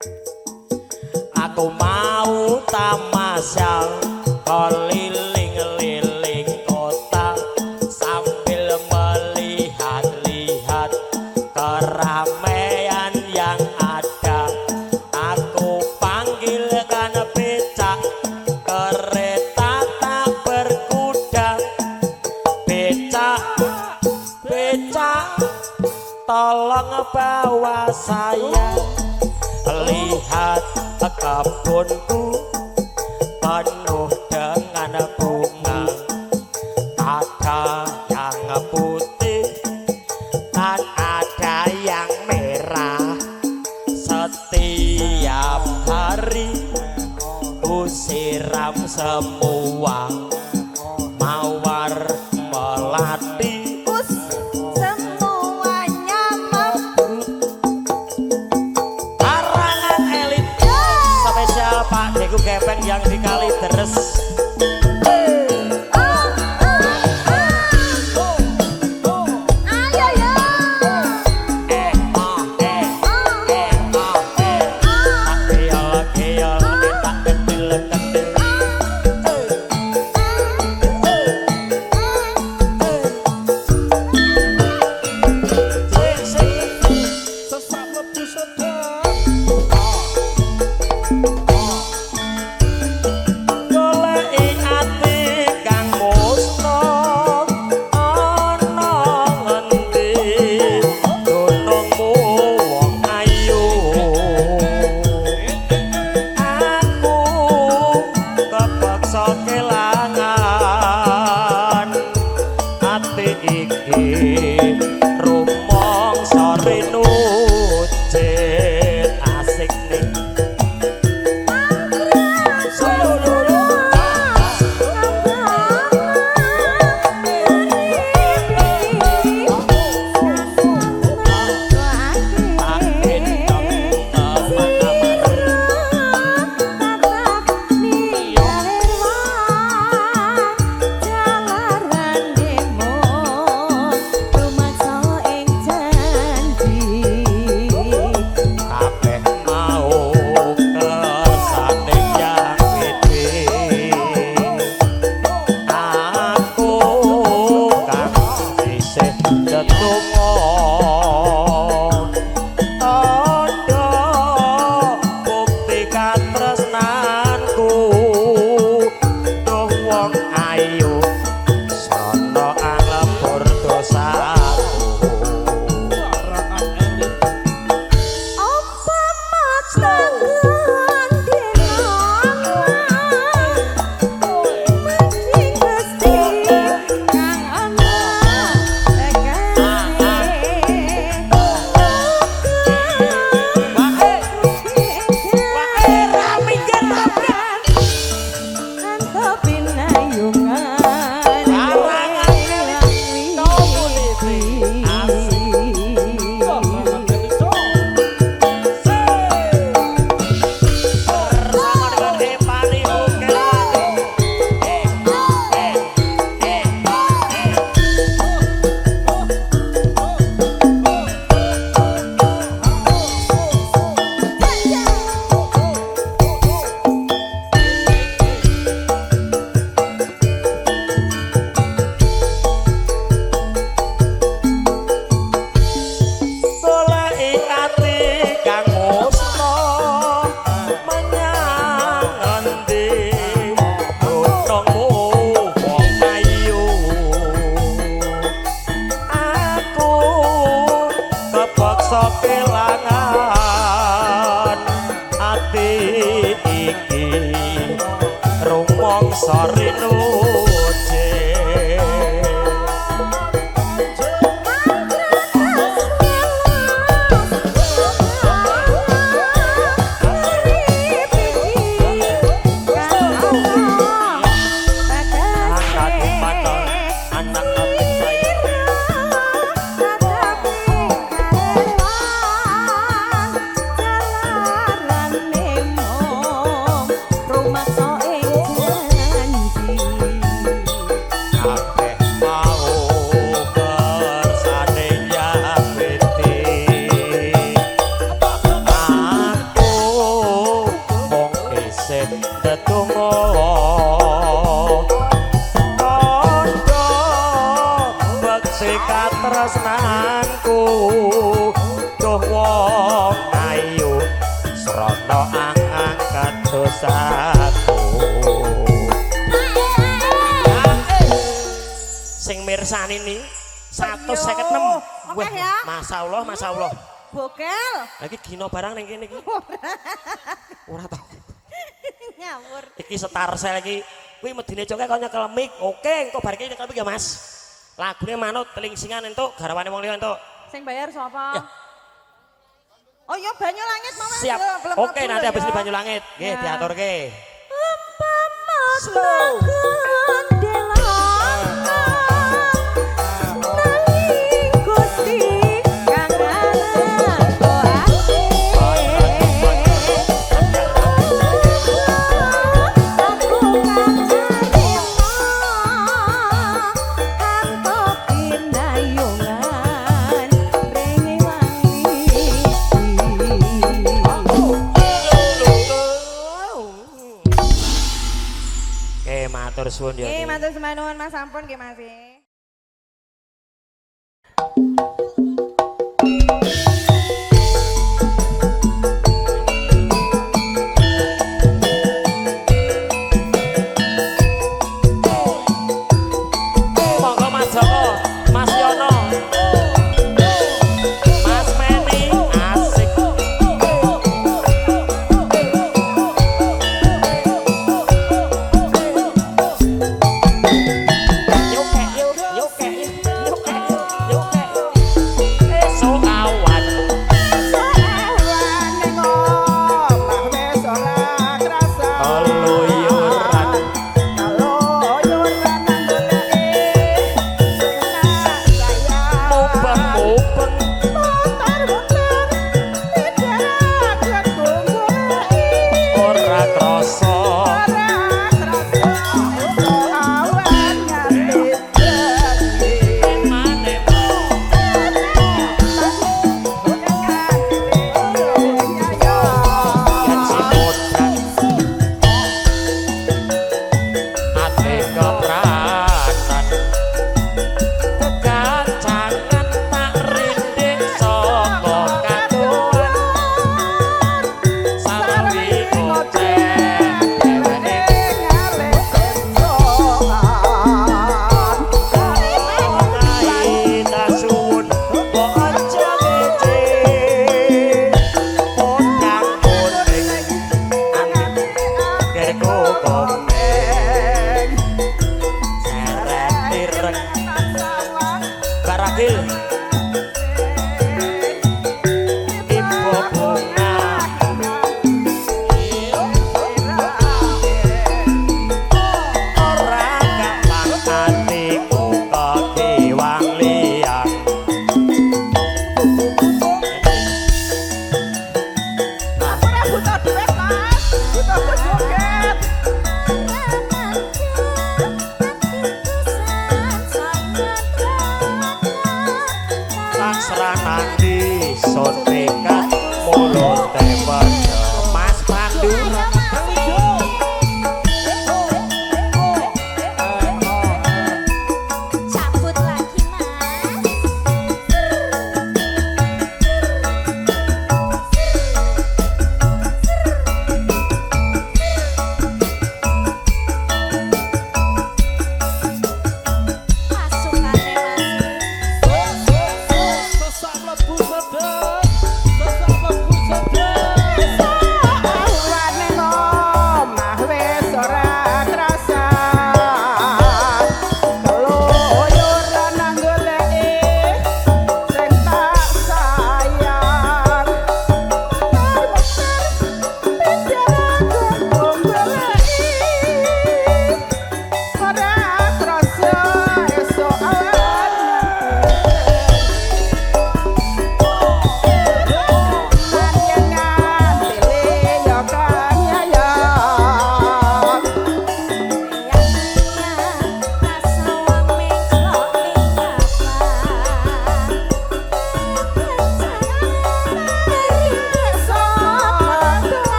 Aku mau tamasya keliling-liling kota sambil melihat-lihat keramaian yang ada. Aku panggilkan becak, kereta tak berkuda. Becak, becak, tolong bawa saya. Lihat kebunku penuh dengan bunga, ada yang putih dan ada yang merah. Setiap hari ku siram semua mawar melati. Pak Deku Kepeng yang di Kalideres. Rumah so ing janji wong ayu srana ang kados aku sing mirsani ni 156 wah ya masyaallah masyaallah bokel lagi dino barang ning kene iki ora tau ngawur iki setar sel iki kuwi medine coke kok nyekel mic oke engko bar iki nyekel mic ya Mas lagune manut telingsingan entuk garawane wong liya entuk sing bayar sapa ya. Oh iya banyu langit mama siap oke nanti habis ini banyu langit nggih diaturke umpama slow matur suwun ya. Nggih, matur sembah Mas sampun nggih Mas. Monggo Mas Joko, Mas Yono. Mas Meni asik. Yuk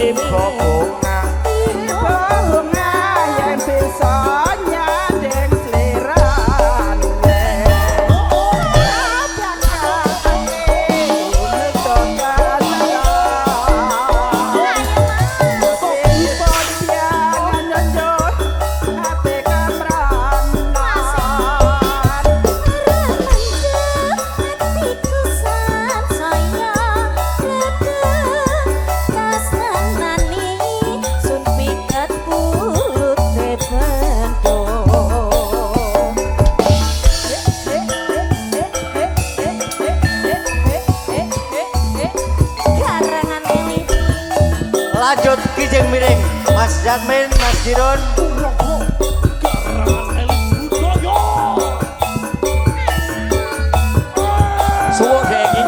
tiba bunga tiba bunga yang bisa nyandeng selirane bakal angin ngedokan sing podyan nyonjol ate kamranan Lanjut kijeng miring Mas Jasmin, Mas Giron. suwuk dek iki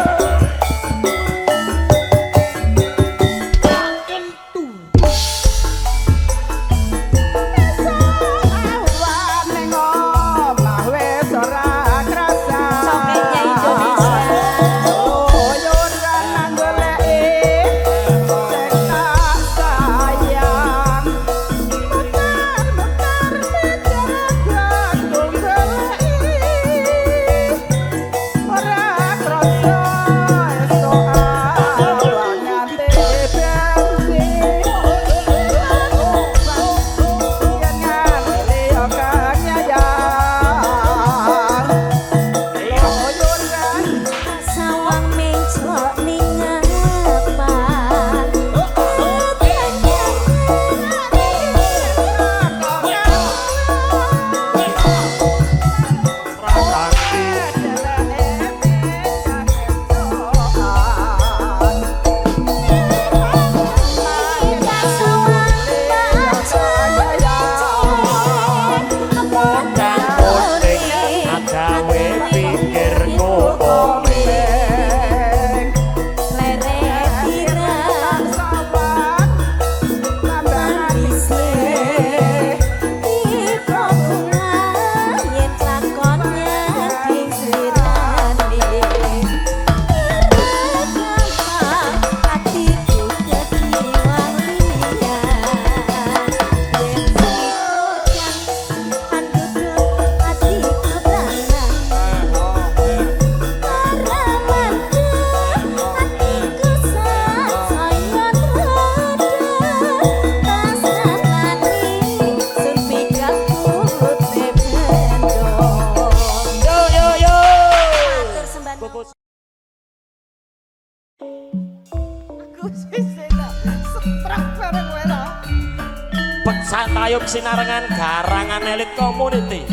Satayub Sinarengan Garangan Elit Community.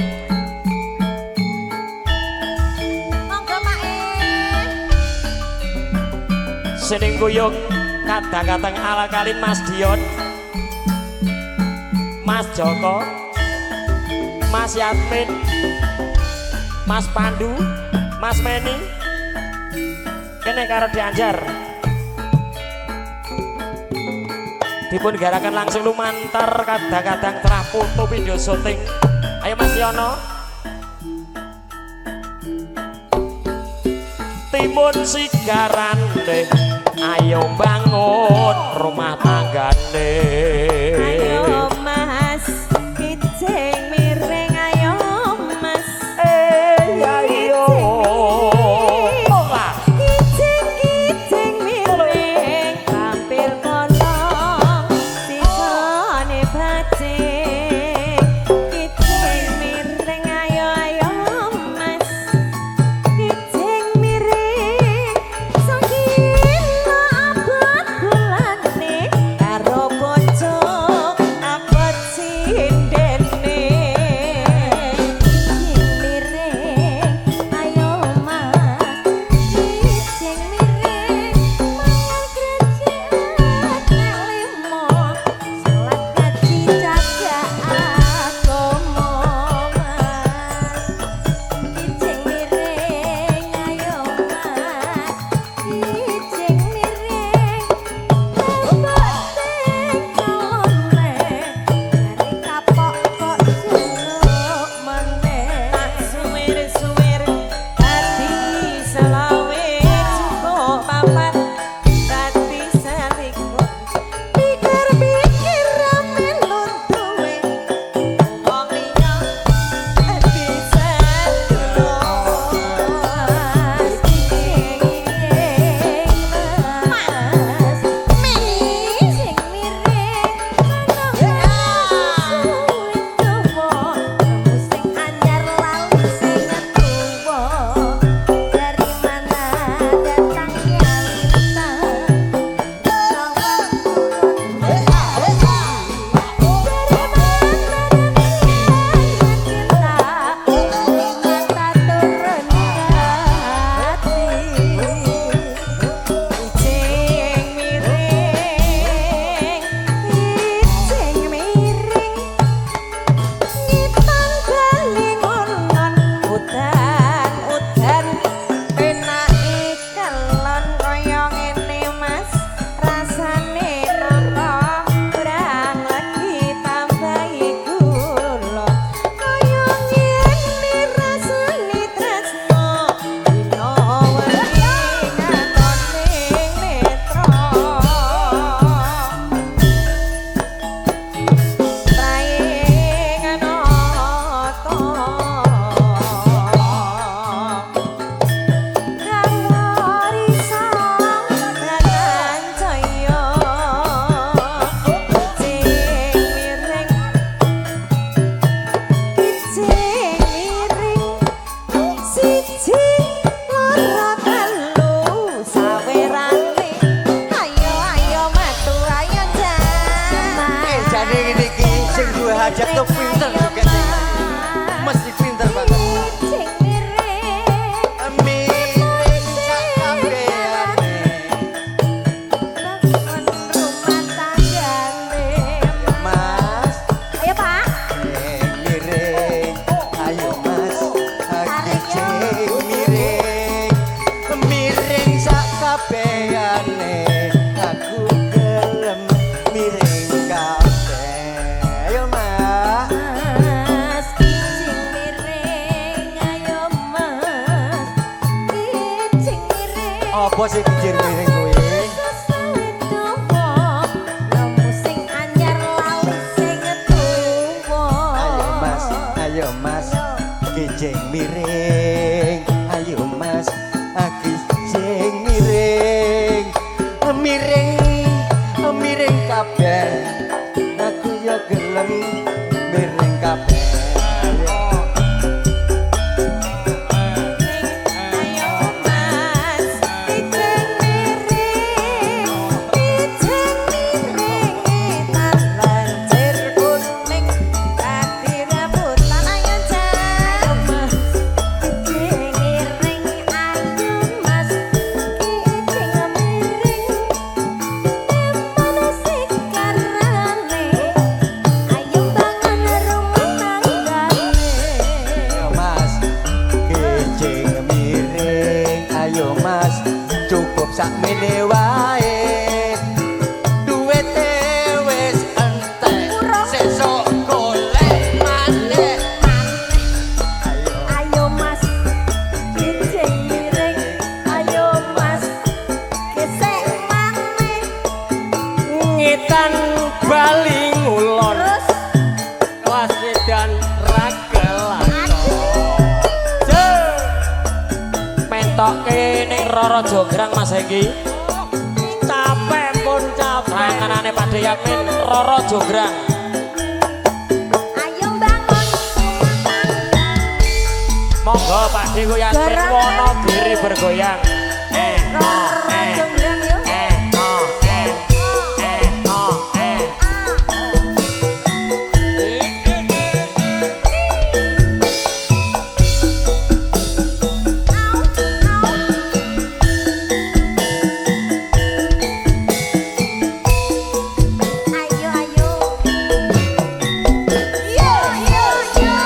Monggo Mak. Sening guyung kadang-kadang ala kalin Mas Dion, Mas Joko, Mas Yasmin, Mas Pandu, Mas Meni, kene karo dianjar. Dipun garakan langsung lumantar kadang-kadang terah foto video syuting. Ayo Mas Yono. Timun sigarane, ayo bangun rumah tanggane. Ayo Mas, kijeng miring ayo Mas. Ayo. Kijeng miring tampil kolong sikone bajing. Kijeng miring ayo Mas. Kijeng miring sakila abad bulane. derajat tuh pinter juga sih. Mesti pinter banget. Cing miring Miring sakabehane. bangun rumah tanggane. Mas, Ayo Pak. miring. Ayo Mas, aku ceng miring. Miring sakabehane. Aku gelem miring kabeh. Ayo Mas. Mas cing miring ayo Mas cing miring. Apa sih kijir miring kuwi? Ayo Mas, kijing miring. Ayo Mas, kijing miring. Miring kabeh. Aku yo gelem miring kabeh. Ayo Mas, kijing miring. Ayo Mas, cukup sakmene wae. Duwite wis entek, sesuk golek maneh. Ayo Ayo Mas, kijing miring. Ayo Mas, gesek maneh. Ngitan Bali ngulon Terus wasidan ragelan. Mentoke ning Roro Jograng Mas iki. Capek pun capek. Ranganane Pak Yamin Roro Jograng. ayo bangun rumah tangga. Monggo Pak Dewi Yamin Gerak, wono diri bergoyang. Roro Jograng yuk. Ayo ayo. Yo yo yo.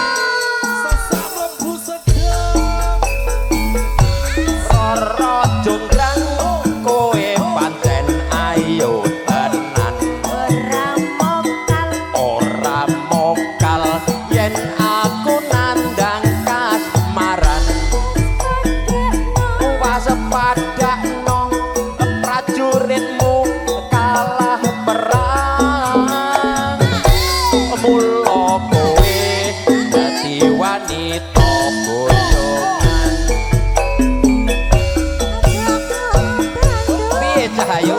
Roro Jograng kowe pancen ayo tenan. Ora mokal Ora mokal yen aku nandang kasmaran. Kuwas padakno prajuritmu kalah perang. Mula kowe dadi wanita boyongan. Piye Cahayu?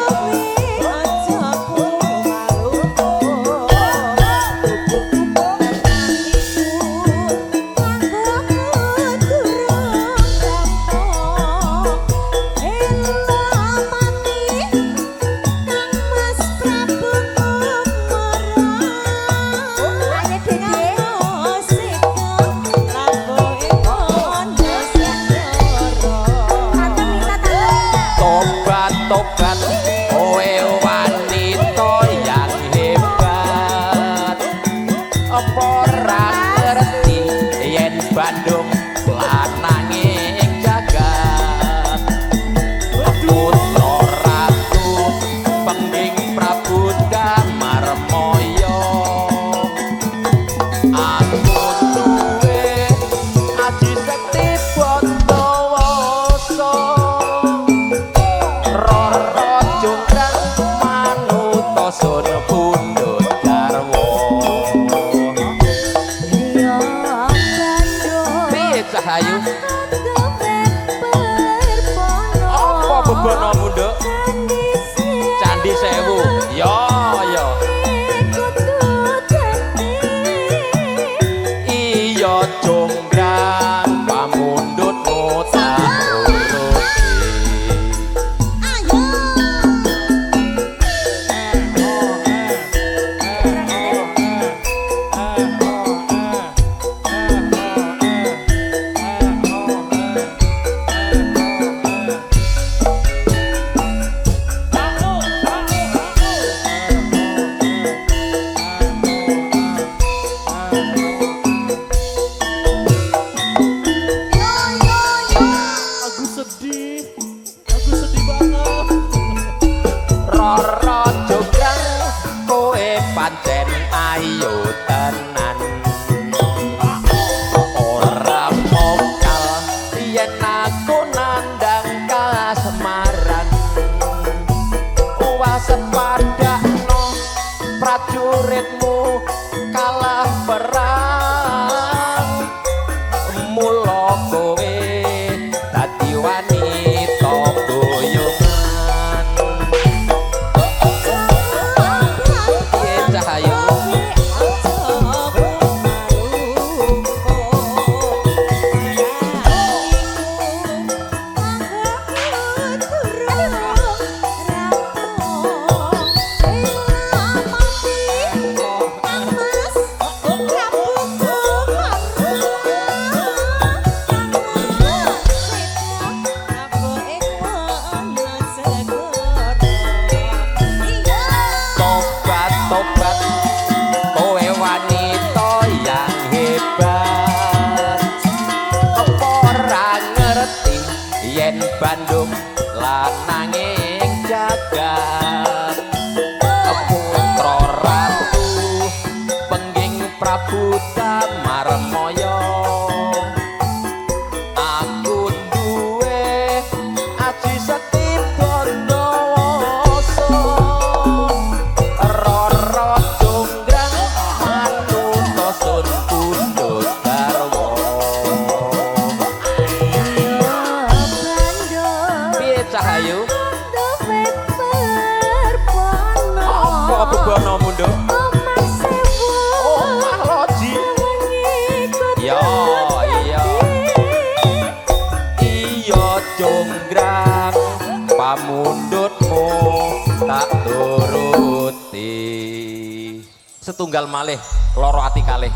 Tobat kowe wanita yang hebat. Apa ora ngerti yen Bandung lananging jagat. Putra ratu pengging Prabu Damarmaya. Aku duwe aji sekti Bantawasa. Roro Jograng manut sun pundhut garwa. Piye Cahayu? Apa bebonomu, Nduk? Candi Sewu. Ya, ya. Iya Jograng pamundhutmu tak turuti. pancen ayu tenan ora mokal yen aku nandang kasemaran waspadakno prajuritmu kalah perang mula kowe dadi wanita boyongan piye Cahayu tobat kowe wanita yang hebat apa ora ngerti yen Bandung lananging jagat putra ratu pengging Prabu Damarmaya aku duwe aji sekti Bondowoso Cahayu apa bebono mundo omah loji iya iya jonggrang pamundutmu tak turuti setunggal malih loro ati kalih